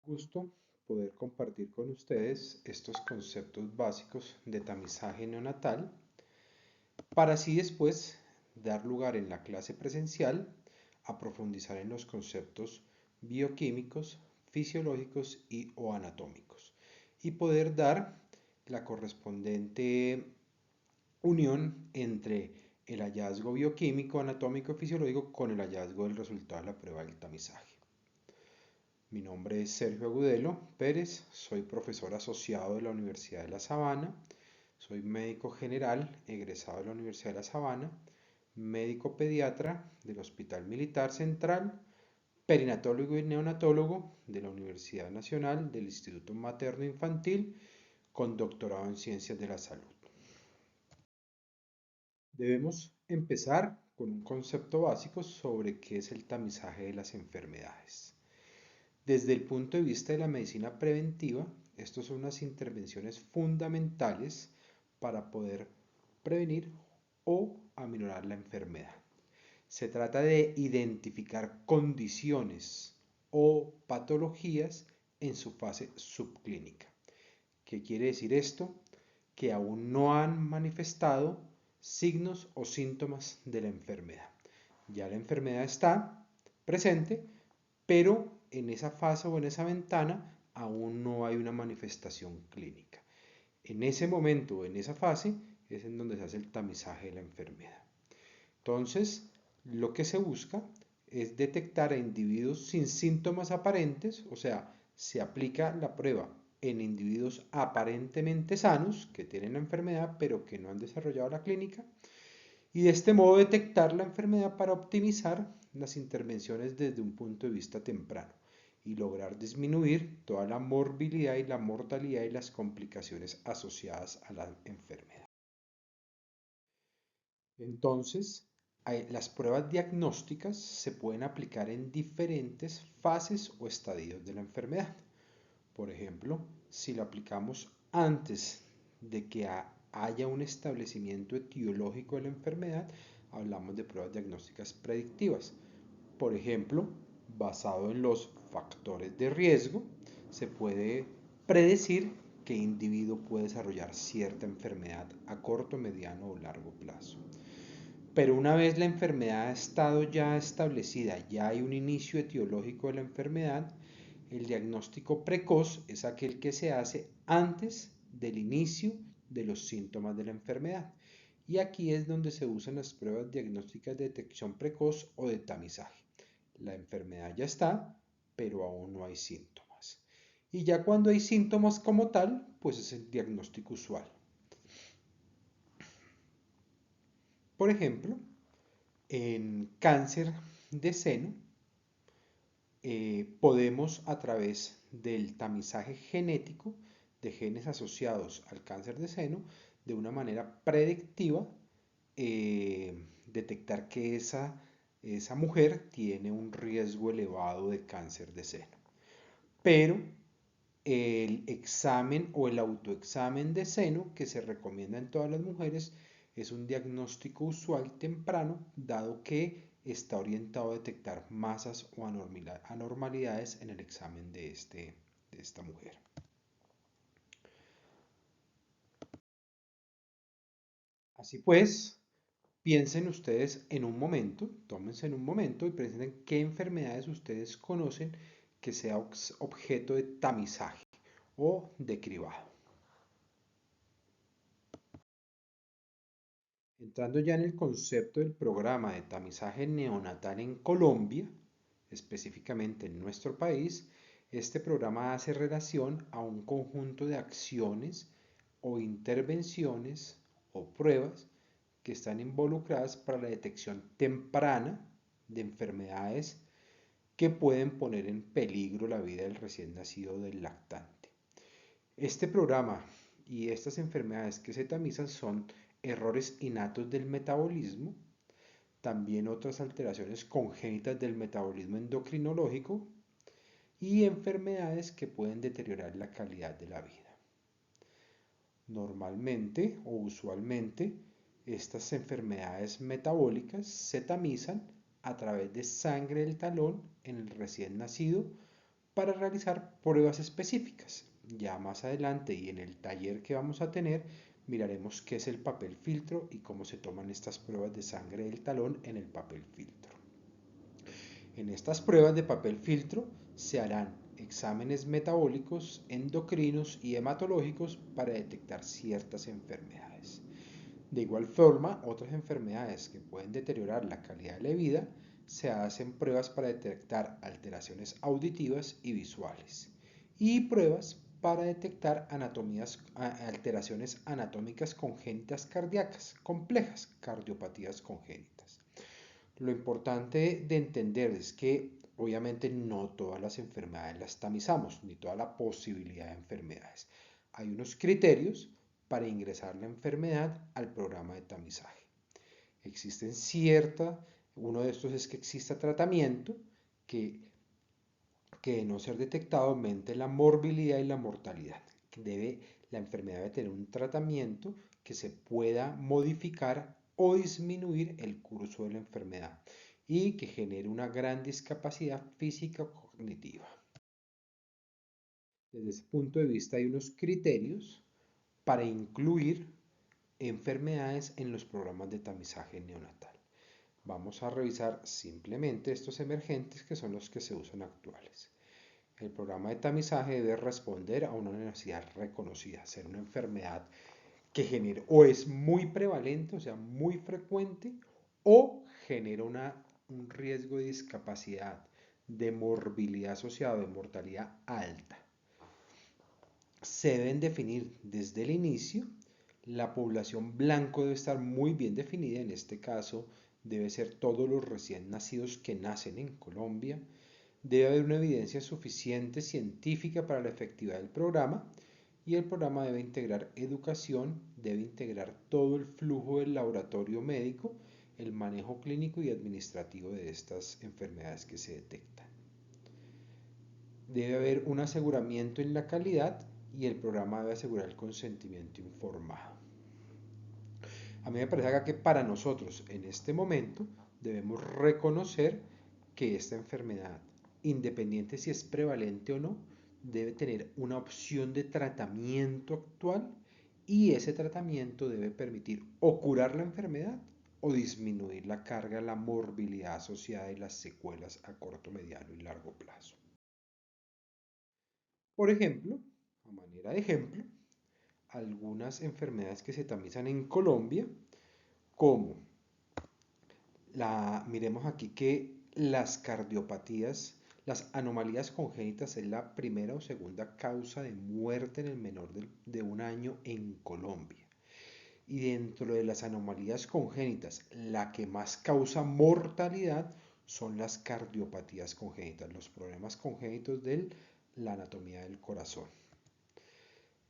Gusto poder compartir con ustedes estos conceptos básicos de tamizaje neonatal para así después dar lugar en la clase presencial a profundizar en los conceptos bioquímicos, fisiológicos y o anatómicos y poder dar la correspondiente unión entre el hallazgo bioquímico, anatómico y fisiológico con el hallazgo del resultado de la prueba del tamizaje. Mi nombre es Sergio Agudelo Pérez, soy profesor asociado de la Universidad de La Sabana, soy médico general egresado de la Universidad de La Sabana, médico pediatra del Hospital Militar Central, perinatólogo y neonatólogo de la Universidad Nacional del Instituto Materno Infantil con doctorado en Ciencias de la Salud. Debemos empezar con un concepto básico sobre qué es el tamizaje de las enfermedades. Desde el punto de vista de la medicina preventiva, estas son unas intervenciones fundamentales para poder prevenir o aminorar la enfermedad. Se trata de identificar condiciones o patologías en su fase subclínica. ¿Qué quiere decir esto? Que aún no han manifestado signos o síntomas de la enfermedad. Ya la enfermedad está presente, pero en esa fase o en esa ventana aún no hay una manifestación clínica. En ese momento o en esa fase es en donde se hace el tamizaje de la enfermedad. Entonces, lo que se busca es detectar a individuos sin síntomas aparentes, o sea, se aplica la prueba en individuos aparentemente sanos que tienen la enfermedad pero que no han desarrollado la clínica y de este modo detectar la enfermedad para optimizar las intervenciones desde un punto de vista temprano y lograr disminuir toda la morbilidad y la mortalidad y las complicaciones asociadas a la enfermedad. Entonces, las pruebas diagnósticas se pueden aplicar en diferentes fases o estadios de la enfermedad. Por ejemplo, si lo aplicamos antes de que haya un establecimiento etiológico de la enfermedad, hablamos de pruebas diagnósticas predictivas. Por ejemplo, basado en los factores de riesgo, se puede predecir qué individuo puede desarrollar cierta enfermedad a corto, mediano o largo plazo. Pero una vez la enfermedad ha estado ya establecida, ya hay un inicio etiológico de la enfermedad, el diagnóstico precoz es aquel que se hace antes del inicio de los síntomas de la enfermedad. Y aquí es donde se usan las pruebas diagnósticas de detección precoz o de tamizaje. La enfermedad ya está, pero aún no hay síntomas. Y ya cuando hay síntomas como tal, pues es el diagnóstico usual. Por ejemplo, en cáncer de seno, podemos a través del tamizaje genético de genes asociados al cáncer de seno, de una manera predictiva, detectar que esa mujer tiene un riesgo elevado de cáncer de seno. Pero el examen o el autoexamen de seno que se recomienda en todas las mujeres es un diagnóstico usual temprano, dado que está orientado a detectar masas o anormalidades en el examen de esta mujer. Así pues, piensen ustedes en un momento, tómense en un momento y piensen en qué enfermedades ustedes conocen que sea objeto de tamizaje o de cribado. Entrando ya en el concepto del programa de tamizaje neonatal en Colombia, específicamente en nuestro país, este programa hace relación a un conjunto de acciones o intervenciones o pruebas que están involucradas para la detección temprana de enfermedades que pueden poner en peligro la vida del recién nacido o del lactante. Este programa y estas enfermedades que se tamizan son errores innatos del metabolismo, también otras alteraciones congénitas del metabolismo endocrinológico y enfermedades que pueden deteriorar la calidad de la vida. Normalmente o usualmente estas enfermedades metabólicas se tamizan a través de sangre del talón en el recién nacido para realizar pruebas específicas. Ya más adelante y en el taller que vamos a tener, miraremos qué es el papel filtro y cómo se toman estas pruebas de sangre del talón en el papel filtro. En estas pruebas de papel filtro se harán exámenes metabólicos, endocrinos y hematológicos para detectar ciertas enfermedades. De igual forma, otras enfermedades que pueden deteriorar la calidad de la vida, se hacen pruebas para detectar alteraciones auditivas y visuales y pruebas para detectar alteraciones anatómicas congénitas cardíacas complejas, cardiopatías congénitas. Lo importante de entender es que obviamente no todas las enfermedades las tamizamos, ni toda la posibilidad de enfermedades. Hay unos criterios para ingresar la enfermedad al programa de tamizaje. Uno de estos es que exista tratamiento que de no ser detectado aumente la morbilidad y la mortalidad. La enfermedad debe tener un tratamiento que se pueda modificar o disminuir el curso de la enfermedad y que genere una gran discapacidad física o cognitiva. Desde ese punto de vista hay unos criterios para incluir enfermedades en los programas de tamizaje neonatal. Vamos a revisar simplemente estos emergentes que son los que se usan actuales. El programa de tamizaje debe responder a una necesidad reconocida, ser una enfermedad que genera o es muy prevalente, o sea, muy frecuente, o genera un riesgo de discapacidad, de morbilidad asociada, de mortalidad alta. Se deben definir desde el inicio. La población blanco debe estar muy bien definida, en este caso debe ser todos los recién nacidos que nacen en Colombia. Debe haber una evidencia suficiente científica para la efectividad del programa y el programa debe integrar educación, debe integrar todo el flujo del laboratorio médico, el manejo clínico y administrativo de estas enfermedades que se detectan. Debe haber un aseguramiento en la calidad y el programa debe asegurar el consentimiento informado. A mí me parece acá que para nosotros en este momento debemos reconocer que esta enfermedad, independiente si es prevalente o no, debe tener una opción de tratamiento actual y ese tratamiento debe permitir o curar la enfermedad o disminuir la carga, la morbilidad asociada y las secuelas a corto, mediano y largo plazo. Por ejemplo, a manera de ejemplo, algunas enfermedades que se tamizan en Colombia, como miremos aquí que las cardiopatías, las anomalías congénitas es la primera o segunda causa de muerte en el menor de un año en Colombia. Y dentro de las anomalías congénitas, la que más causa mortalidad son las cardiopatías congénitas, los problemas congénitos de la anatomía del corazón.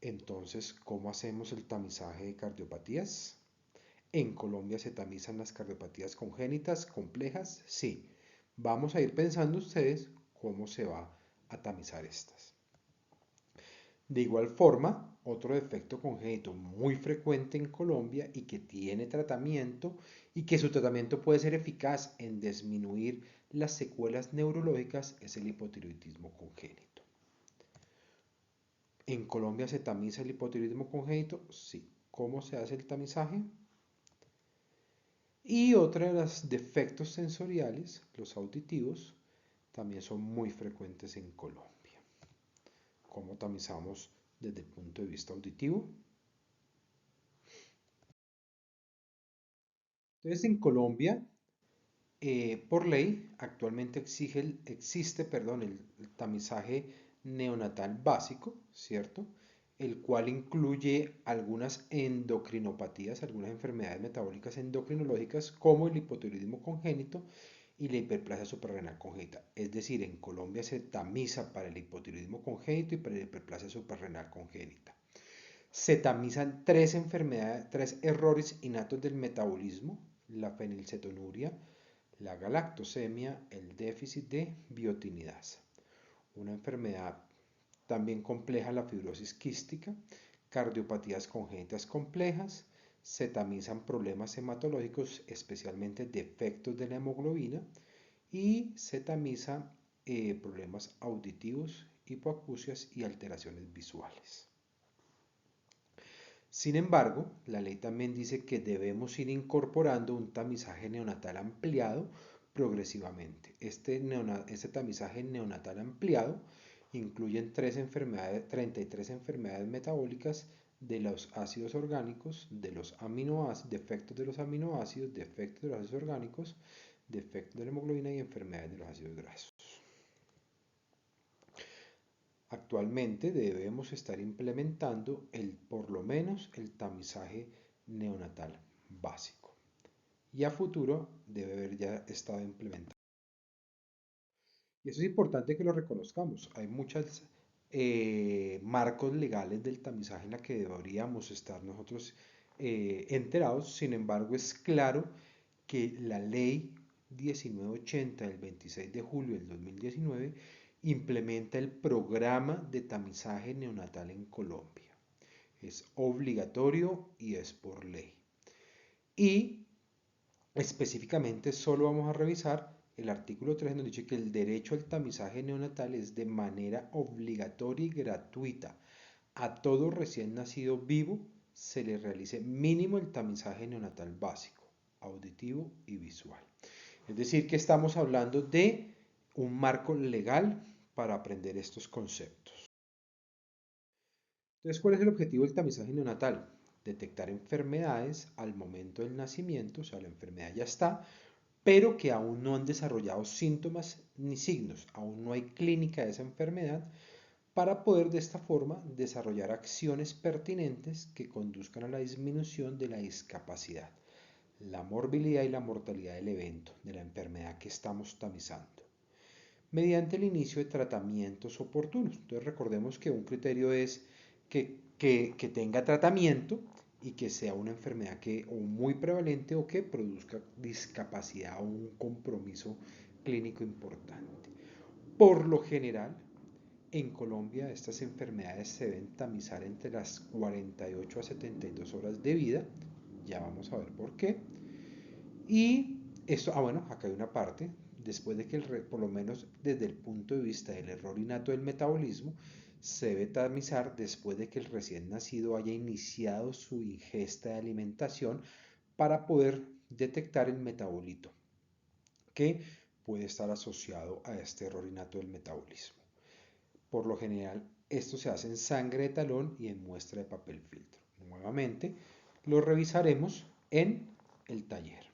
Entonces, ¿cómo hacemos el tamizaje de cardiopatías? ¿En Colombia se tamizan las cardiopatías congénitas complejas? Sí. Vamos a ir pensando ustedes cómo se va a tamizar estas. De igual forma, otro defecto congénito muy frecuente en Colombia y que tiene tratamiento y que su tratamiento puede ser eficaz en disminuir las secuelas neurológicas es el hipotiroidismo congénito. ¿En Colombia se tamiza el hipotiroidismo congénito? Sí. ¿Cómo se hace el tamizaje? Y otro de los defectos sensoriales, los auditivos, también son muy frecuentes en Colombia. ¿Cómo tamizamos desde el punto de vista auditivo? Entonces, en Colombia, por ley, actualmente existe el tamizaje neonatal básico, ¿cierto? El cual incluye algunas endocrinopatías, algunas enfermedades metabólicas endocrinológicas como el hipotiroidismo congénito y la hiperplasia suprarrenal congénita. Es decir, en Colombia se tamiza para el hipotiroidismo congénito y para la hiperplasia suprarrenal congénita. Se tamizan tres errores innatos del metabolismo: la fenilcetonuria, la galactosemia, el déficit de biotinidasa. Una enfermedad también compleja, la fibrosis quística, cardiopatías congénitas complejas, se tamizan problemas hematológicos, especialmente defectos de la hemoglobina, y se tamiza problemas auditivos, hipoacusias y alteraciones visuales. Sin embargo, la ley también dice que debemos ir incorporando un tamizaje neonatal ampliado progresivamente. Este tamizaje neonatal ampliado incluye 33 enfermedades metabólicas de los ácidos orgánicos, de los aminoácidos, defectos de los aminoácidos, defectos de los ácidos orgánicos, defectos de la hemoglobina y enfermedades de los ácidos grasos. Actualmente debemos estar implementando por lo menos el tamizaje neonatal básico y a futuro debe haber ya estado implementado. Y eso es importante que lo reconozcamos. Hay muchos marcos legales del tamizaje en la que deberíamos estar nosotros enterados. Sin embargo, es claro que la ley 1980 del 26 de julio del 2019 implementa el programa de tamizaje neonatal en Colombia. Es obligatorio y es por ley. Y específicamente solo vamos a revisar el artículo 3, donde dice que el derecho al tamizaje neonatal es de manera obligatoria y gratuita. A todo recién nacido vivo se le realice mínimo el tamizaje neonatal básico, auditivo y visual. Es decir, que estamos hablando de un marco legal para aprender estos conceptos. Entonces, ¿cuál es el objetivo del tamizaje neonatal? Detectar enfermedades al momento del nacimiento, o sea, la enfermedad ya está, pero que aún no han desarrollado síntomas ni signos, aún no hay clínica de esa enfermedad, para poder de esta forma desarrollar acciones pertinentes que conduzcan a la disminución de la discapacidad, la morbilidad y la mortalidad del evento, de la enfermedad que estamos tamizando, mediante el inicio de tratamientos oportunos. Entonces recordemos que un criterio es que tenga tratamiento y que sea una enfermedad o muy prevalente o que produzca discapacidad o un compromiso clínico importante. Por lo general, en Colombia estas enfermedades se deben tamizar entre las 48 a 72 horas de vida. Ya vamos a ver por qué. Y esto, bueno, acá hay una parte, después de que por lo menos desde el punto de vista del error innato del metabolismo, se debe tamizar después de que el recién nacido haya iniciado su ingesta de alimentación para poder detectar el metabolito, que puede estar asociado a este error innato del metabolismo. Por lo general, esto se hace en sangre de talón y en muestra de papel filtro. Nuevamente, lo revisaremos en el taller.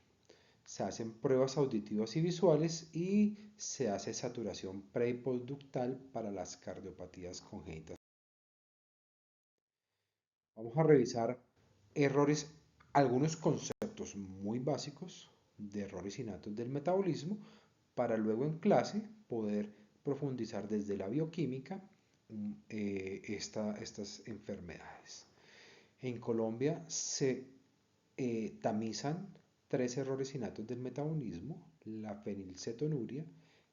Se hacen pruebas auditivas y visuales y se hace saturación pre y postductal para las cardiopatías congénitas. Vamos a revisar errores, algunos conceptos muy básicos de errores innatos del metabolismo para luego en clase poder profundizar desde la bioquímica estas enfermedades. En Colombia se tamizan 3 errores innatos del metabolismo: la fenilcetonuria,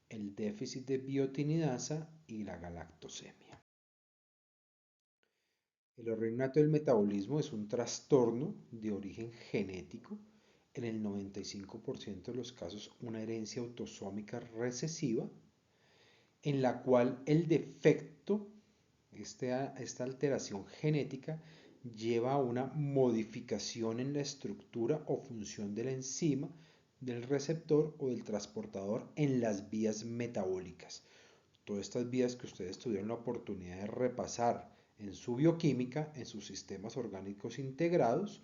el déficit de biotinidasa y la galactosemia. El error innato del metabolismo es un trastorno de origen genético, en el 95% de los casos una herencia autosómica recesiva, en la cual el defecto, esta alteración genética, lleva a una modificación en la estructura o función de la enzima, del receptor o del transportador en las vías metabólicas. Todas estas vías que ustedes tuvieron la oportunidad de repasar en su bioquímica, en sus sistemas orgánicos integrados,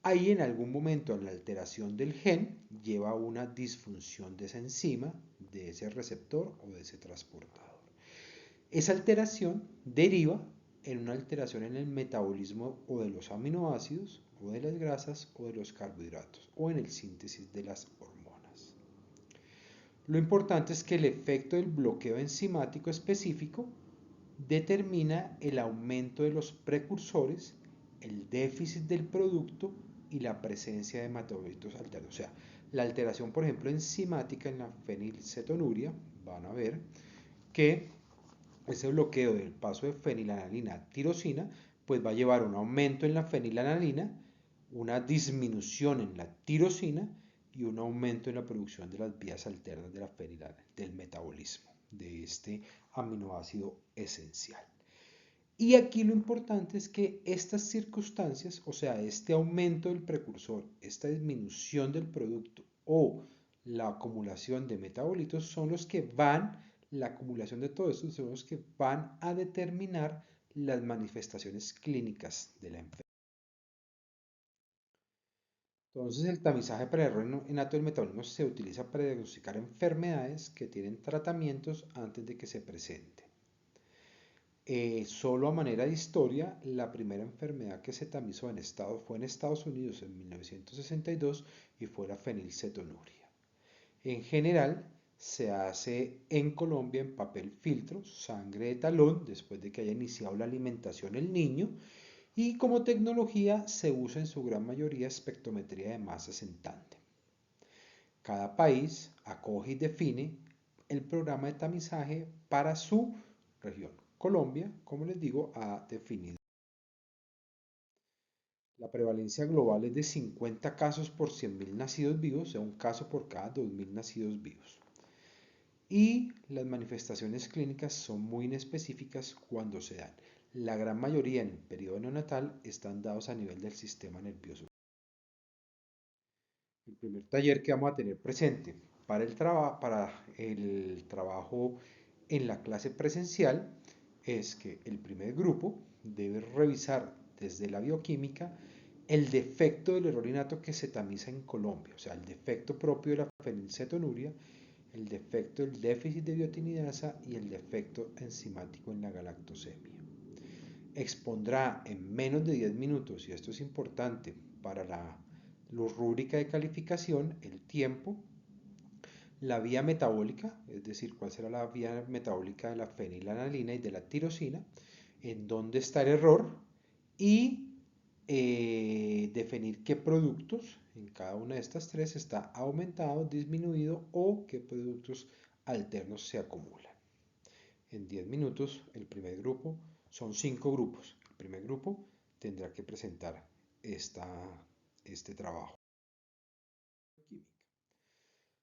ahí en algún momento la alteración del gen lleva a una disfunción de esa enzima, de ese receptor o de ese transportador. Esa alteración deriva en una alteración en el metabolismo o de los aminoácidos, o de las grasas, o de los carbohidratos, o en el síntesis de las hormonas. Lo importante es que el efecto del bloqueo enzimático específico determina el aumento de los precursores, el déficit del producto y la presencia de metabolitos alterados. O sea, la alteración, por ejemplo, enzimática en la fenilcetonuria, van a ver que ese bloqueo del paso de fenilalanina a tirosina, pues va a llevar a un aumento en la fenilalanina, una disminución en la tirosina y un aumento en la producción de las vías alternas de la del metabolismo, de este aminoácido esencial. Y aquí lo importante es que estas circunstancias, o sea, este aumento del precursor, esta disminución del producto o la acumulación de metabolitos son los que la acumulación de todo esto son los que van a determinar las manifestaciones clínicas de la enfermedad. Entonces, el tamizaje para el error innato del metabolismo se utiliza para diagnosticar enfermedades que tienen tratamientos antes de que se presenten. Solo a manera de historia, la primera enfermedad que se tamizó fue en Estados Unidos en 1962 y fue la fenilcetonuria. En general, se hace en Colombia en papel filtro, sangre de talón, después de que haya iniciado la alimentación el niño, y como tecnología se usa en su gran mayoría espectrometría de masas en tándem. Cada país acoge y define el programa de tamizaje para su región. Colombia, como les digo, ha definido. La prevalencia global es de 50 casos por 100.000 nacidos vivos, o sea, un caso por cada 2.000 nacidos vivos. Y las manifestaciones clínicas son muy inespecíficas cuando se dan. La gran mayoría en el periodo neonatal están dados a nivel del sistema nervioso. El primer taller que vamos a tener presente para el trabajo en la clase presencial es que el primer grupo debe revisar desde la bioquímica el defecto del error innato que se tamiza en Colombia, o sea, el defecto propio de la fenilcetonuria, el defecto del déficit de biotinidasa y el defecto enzimático en la galactosemia. Expondrá en menos de 10 minutos, y esto es importante para la rúbrica de calificación, el tiempo, la vía metabólica, es decir, cuál será la vía metabólica de la fenilalanina y de la tirosina, en dónde está el error y definir qué productos en cada una de estas tres está aumentado, disminuido o qué productos alternos se acumulan. En 10 minutos, el primer grupo, son 5 grupos. El primer grupo tendrá que presentar este trabajo.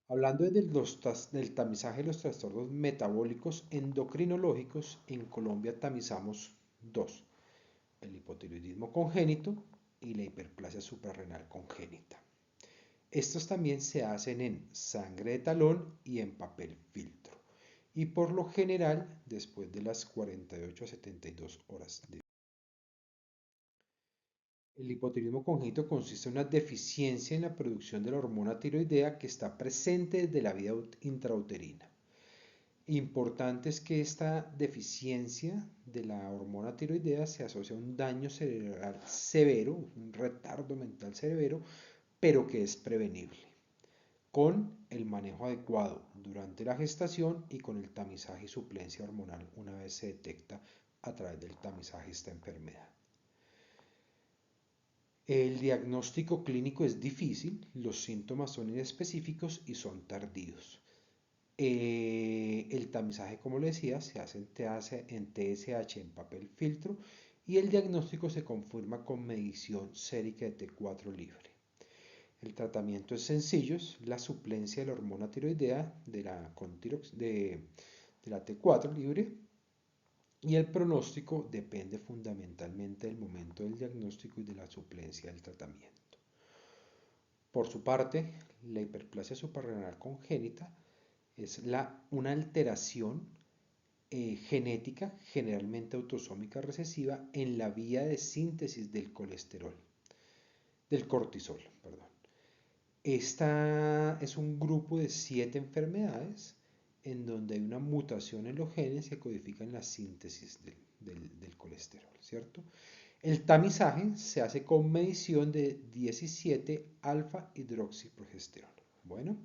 Hablando del tamizaje de los trastornos metabólicos endocrinológicos, en Colombia tamizamos dos: el hipotiroidismo congénito y la hiperplasia suprarrenal congénita. Estos también se hacen en sangre de talón y en papel filtro, y por lo general después de las 48 a 72 horas de vida. El hipotiroidismo congénito consiste en una deficiencia en la producción de la hormona tiroidea que está presente desde la vida intrauterina. Importante es que esta deficiencia de la hormona tiroidea se asocia a un daño cerebral severo, un retardo mental severo, pero que es prevenible con el manejo adecuado durante la gestación y con el tamizaje y suplencia hormonal una vez se detecta a través del tamizaje esta enfermedad. El diagnóstico clínico es difícil, los síntomas son inespecíficos y son tardíos. El tamizaje, como le decía, se hace en TSH en papel filtro y el diagnóstico se confirma con medición sérica de T4 libre. El tratamiento es sencillo, es la suplencia de la hormona tiroidea de la T4 libre, y el pronóstico depende fundamentalmente del momento del diagnóstico y de la suplencia del tratamiento. Por su parte, la hiperplasia suprarrenal congénita es una alteración genética, generalmente autosómica recesiva, en la vía de síntesis del cortisol, perdón. Esta es un grupo de 7 enfermedades en donde hay una mutación en los genes que codifican la síntesis del colesterol, ¿cierto? El tamizaje se hace con medición de 17 alfa hidroxiprogesterona. Bueno,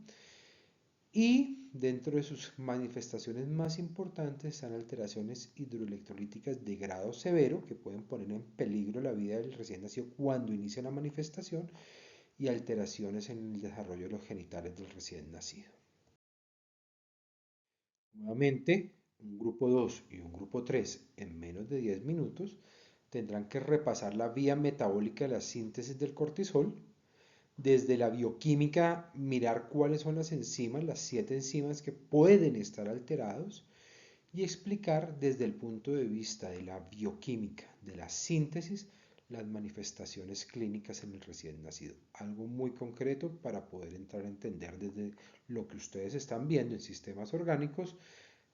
y dentro de sus manifestaciones más importantes están alteraciones hidroelectrolíticas de grado severo que pueden poner en peligro la vida del recién nacido cuando inicia la manifestación, y alteraciones en el desarrollo de los genitales del recién nacido. Nuevamente, un grupo 2 y un grupo 3 en menos de 10 minutos tendrán que repasar la vía metabólica de la síntesis del cortisol, desde la bioquímica mirar cuáles son las enzimas, las 7 enzimas que pueden estar alterados, y explicar desde el punto de vista de la bioquímica, de la síntesis, las manifestaciones clínicas en el recién nacido. Algo muy concreto para poder entrar a entender desde lo que ustedes están viendo en sistemas orgánicos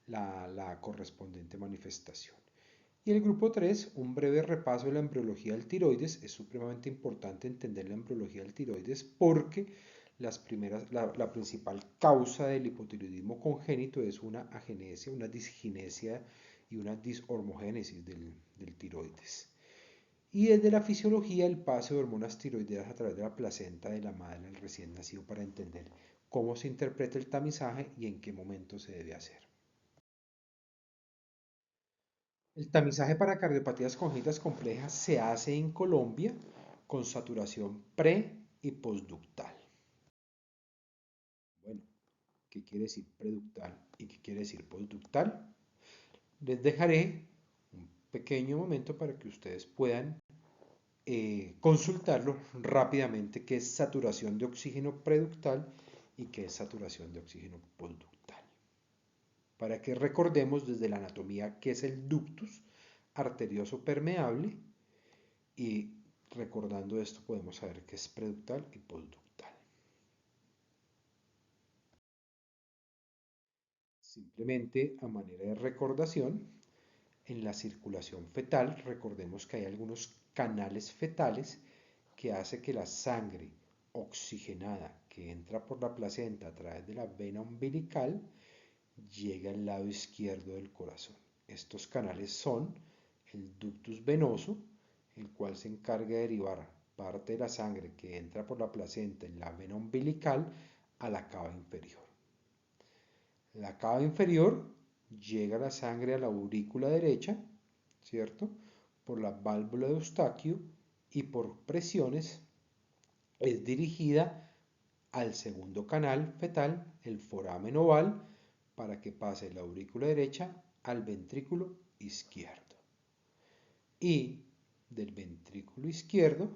la correspondiente manifestación. Y el grupo 3, un breve repaso de la embriología del tiroides. Es supremamente importante entender la embriología del tiroides porque la principal causa del hipotiroidismo congénito es una agenesia, una disginesia y una dishormogénesis del tiroides. Y desde la fisiología, el paso de hormonas tiroideas a través de la placenta de la madre al recién nacido para entender cómo se interpreta el tamizaje y en qué momento se debe hacer. El tamizaje para cardiopatías congénitas complejas se hace en Colombia con saturación pre y postductal. Bueno, ¿qué quiere decir preductal y qué quiere decir postductal? Les dejaré un pequeño momento para que ustedes puedan consultarlo rápidamente, qué es saturación de oxígeno preductal y qué es saturación de oxígeno postductal. Para que recordemos desde la anatomía qué es el ductus arterioso permeable y recordando esto podemos saber qué es preductal y postductal. Simplemente a manera de recordación, en la circulación fetal recordemos que hay algunos canales fetales que hace que la sangre oxigenada que entra por la placenta a través de la vena umbilical llegue al lado izquierdo del corazón. Estos canales son el ductus venoso, el cual se encarga de derivar parte de la sangre que entra por la placenta en la vena umbilical a la cava inferior. La cava inferior llega la sangre a la aurícula derecha, ¿cierto? Por la válvula de Eustaquio y por presiones es dirigida al segundo canal fetal, el foramen oval, para que pase de la aurícula derecha al ventrículo izquierdo. Y del ventrículo izquierdo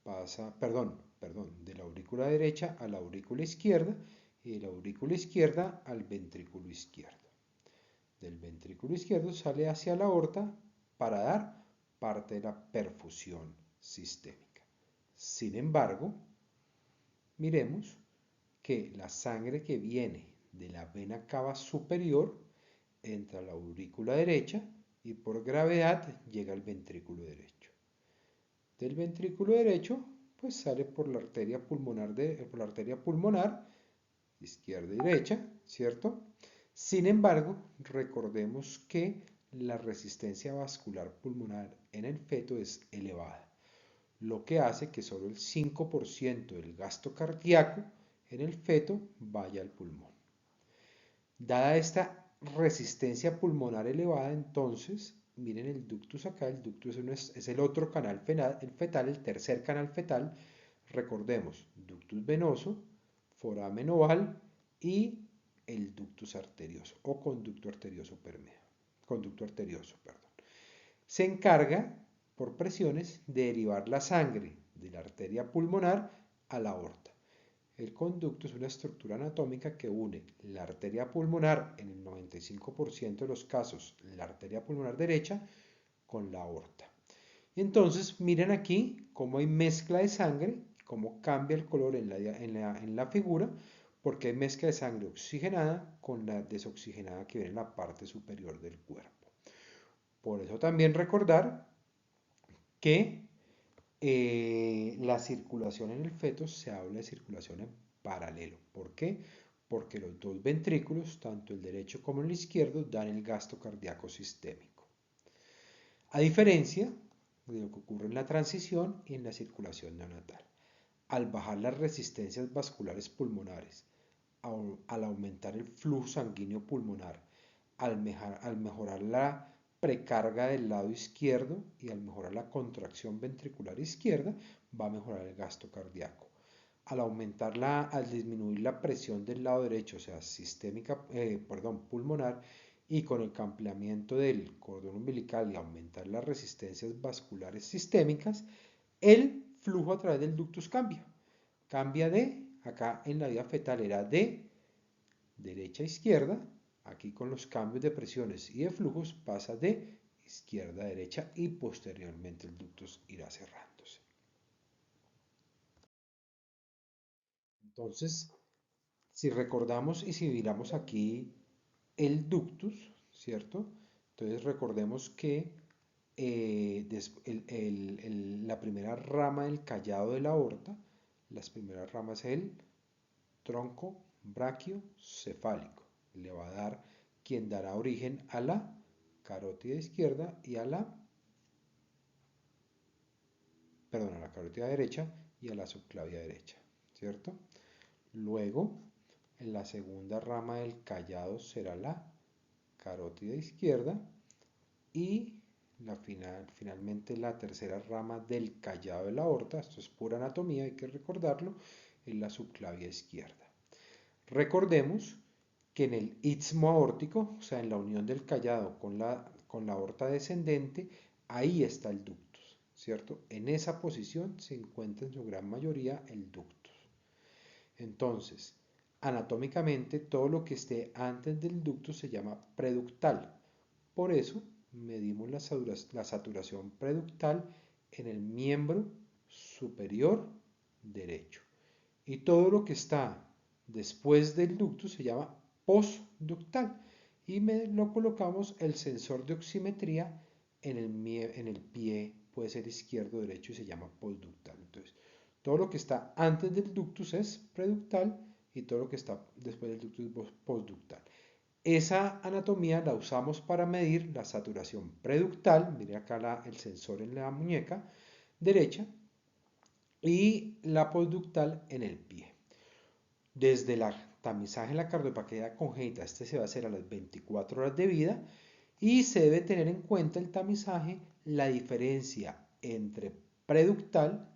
de la aurícula derecha a la aurícula izquierda y de la aurícula izquierda al ventrículo izquierdo. Del ventrículo izquierdo sale hacia la aorta para dar parte de la perfusión sistémica. Sin embargo, miremos que la sangre que viene de la vena cava superior entra a la aurícula derecha y por gravedad llega al ventrículo derecho. Del ventrículo derecho pues sale por la arteria pulmonar izquierda y derecha, ¿cierto? Sin embargo, recordemos que la resistencia vascular pulmonar en el feto es elevada, lo que hace que solo el 5% del gasto cardíaco en el feto vaya al pulmón. Dada esta resistencia pulmonar elevada, entonces, miren el ductus acá, el ductus es el otro canal fetal, el tercer canal fetal, recordemos, ductus venoso, foramen oval y el ductus arterioso o conducto arterioso perdón. Se encarga por presiones de derivar la sangre de la arteria pulmonar a la aorta. El conducto es una estructura anatómica que une la arteria pulmonar, en el 95% de los casos, la arteria pulmonar derecha, con la aorta. Entonces, miren aquí cómo hay mezcla de sangre, cómo cambia el color en la figura, porque hay mezcla de sangre oxigenada con la desoxigenada que viene en la parte superior del cuerpo. Por eso también recordar que la circulación en el feto se habla de circulación en paralelo. ¿Por qué? Porque los dos ventrículos, tanto el derecho como el izquierdo, dan el gasto cardíaco sistémico. A diferencia de lo que ocurre en la transición y en la circulación neonatal. Al bajar las resistencias vasculares pulmonares, al aumentar el flujo sanguíneo pulmonar, al mejorar la precarga del lado izquierdo y al mejorar la contracción ventricular izquierda, va a mejorar el gasto cardíaco. Al disminuir la presión del lado derecho, o sea, pulmonar, y con el ampliamiento del cordón umbilical y aumentar las resistencias vasculares sistémicas, el flujo a través del ductus cambia. Cambia acá en la vida fetal era de derecha a izquierda, Aquí con los cambios de presiones y de flujos pasa de izquierda a derecha y posteriormente el ducto irá cerrándose. Entonces, si recordamos y si miramos aquí el ductus, ¿cierto? Entonces recordemos que la primera rama del callado de la aorta, las primeras ramas es el tronco brachiocefálico. Le va a dar quien dará origen a la carótida izquierda y a la carótida derecha y a la subclavia derecha, ¿cierto? Luego, en la segunda rama del callado será la carótida izquierda y finalmente la tercera rama del callado de la aorta, esto es pura anatomía, hay que recordarlo, es la subclavia izquierda. Recordemos que en el istmo aórtico, o sea, en la unión del callado con la aorta descendente, ahí está el ductus, ¿cierto? En esa posición se encuentra en su gran mayoría el ductus. Entonces, anatómicamente, todo lo que esté antes del ductus se llama preductal. Por eso, medimos la saturación preductal en el miembro superior derecho. Y todo lo que está después del ductus se llama postductal. Y lo colocamos el sensor de oximetría en el pie, puede ser izquierdo o derecho y se llama postductal. Entonces, todo lo que está antes del ductus es preductal y todo lo que está después del ductus es postductal. Esa anatomía la usamos para medir la saturación preductal, mire acá el sensor en la muñeca derecha, y la postductal en el pie. Desde el tamizaje en la cardiopatía congénita, este se va a hacer a las 24 horas de vida y se debe tener en cuenta el tamizaje la diferencia entre preductal,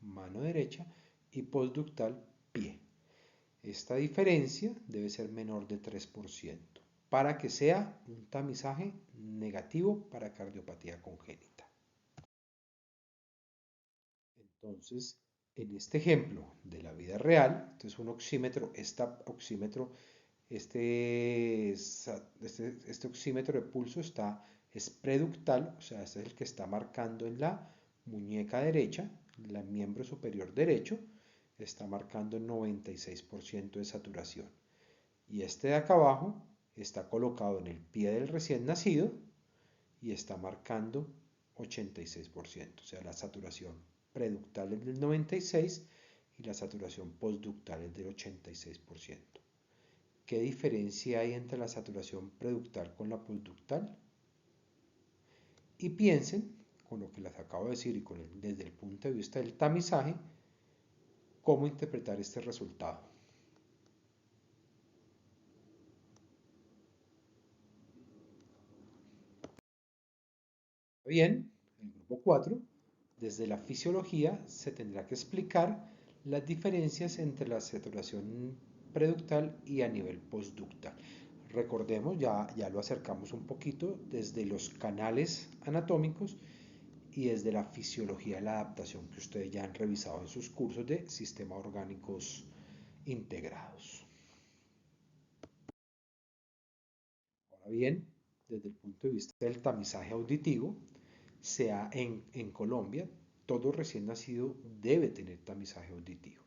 mano derecha, y postductal, pie. Esta diferencia debe ser menor de 3% para que sea un tamizaje negativo para cardiopatía congénita. Entonces, en este ejemplo de la vida real, entonces un oxímetro, este oxímetro de pulso es preductal, o sea, este es el que está marcando en la muñeca derecha, el miembro superior derecho, está marcando 96% de saturación. Y este de acá abajo está colocado en el pie del recién nacido y está marcando 86%, o sea, la saturación preductal es del 96% y la saturación postductal es del 86%. ¿Qué diferencia hay entre la saturación preductal con la postductal? Y piensen, con lo que les acabo de decir y desde el punto de vista del tamizaje, cómo interpretar este resultado. Bien, el grupo 4, desde la fisiología se tendrá que explicar las diferencias entre la saturación preductal y a nivel postductal. Recordemos, ya lo acercamos un poquito desde los canales anatómicos y desde la fisiología de la adaptación que ustedes ya han revisado en sus cursos de sistemas orgánicos integrados. Ahora bien, desde el punto de vista del tamizaje auditivo, sea en Colombia, todo recién nacido debe tener tamizaje auditivo.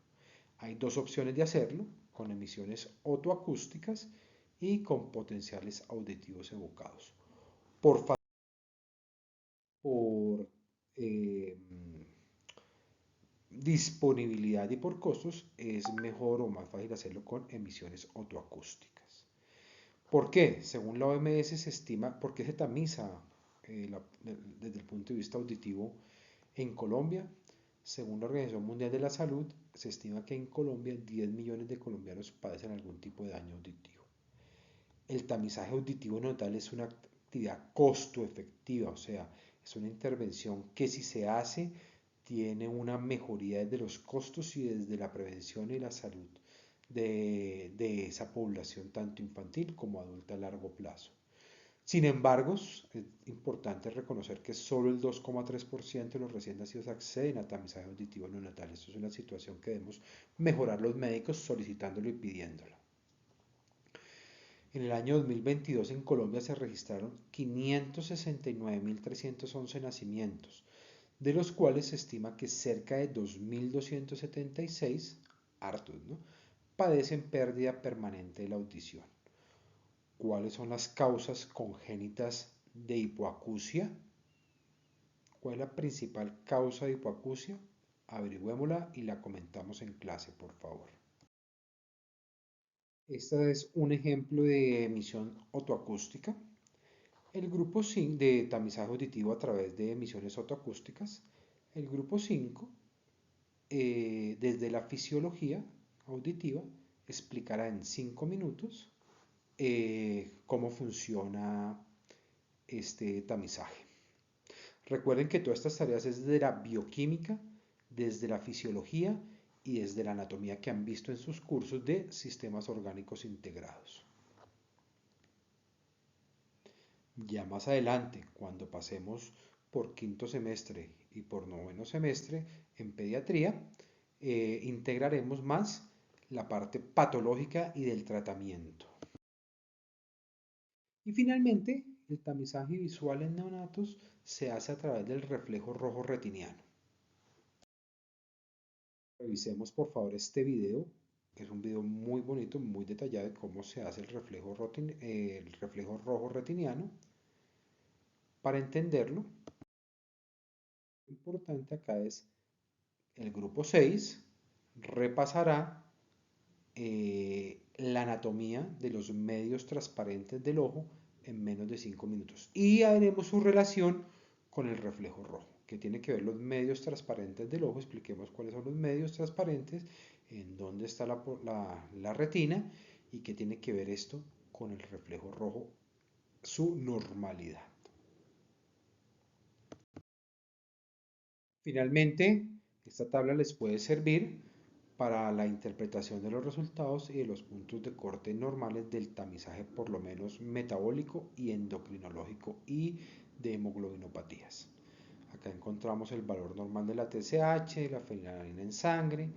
Hay dos opciones de hacerlo, con emisiones otoacústicas y con potenciales auditivos evocados. Por eh, disponibilidad y por costos, es mejor o más fácil hacerlo con emisiones otoacústicas. ¿Por qué? Según la OMS se estima, ¿por qué se tamiza desde el punto de vista auditivo en Colombia? Según la Organización Mundial de la Salud, se estima que en Colombia 10 millones de colombianos padecen algún tipo de daño auditivo. El tamizaje auditivo notal es una actividad costo efectiva, o sea, es una intervención que si se hace tiene una mejoría desde los costos y desde la prevención y la salud de esa población, tanto infantil como adulta a largo plazo. Sin embargo, es importante reconocer que solo el 2,3% de los recién nacidos acceden a tamizaje auditivo neonatal. Esto es una situación que debemos mejorar los médicos solicitándolo y pidiéndolo. En el año 2022 en Colombia se registraron 569.311 nacimientos, de los cuales se estima que cerca de 2.276, hartos, ¿no?, padecen pérdida permanente de la audición. ¿Cuáles son las causas congénitas de hipoacusia? ¿Cuál es la principal causa de hipoacusia? Averigüémosla y la comentamos en clase, por favor. Este es un ejemplo de emisión otoacústica. El grupo 5 de tamizaje auditivo a través de emisiones otoacústicas. El grupo 5, desde la fisiología auditiva, explicará en 5 minutos cómo funciona este tamizaje. Recuerden que todas estas tareas es desde la bioquímica, desde la fisiología y desde la anatomía que han visto en sus cursos de sistemas orgánicos integrados. Ya más adelante, cuando pasemos por quinto semestre y por noveno semestre en pediatría, integraremos más la parte patológica y del tratamiento. Y finalmente, el tamizaje visual en neonatos se hace a través del reflejo rojo retiniano. Revisemos por favor este video. Es un video muy bonito, muy detallado de cómo se hace el reflejo rojo retiniano. Para entenderlo, lo importante acá es el grupo 6 repasará la anatomía de los medios transparentes del ojo en menos de 5 minutos y haremos su relación con el reflejo rojo, que tiene que ver los medios transparentes del ojo. Expliquemos cuáles son los medios transparentes, en dónde está la retina y qué tiene que ver esto con el reflejo rojo, su normalidad. Finalmente, esta tabla les puede servir para la interpretación de los resultados y de los puntos de corte normales del tamizaje, por lo menos metabólico y endocrinológico, y de hemoglobinopatías. Acá encontramos el valor normal de la TSH, de la fenilalanina en sangre,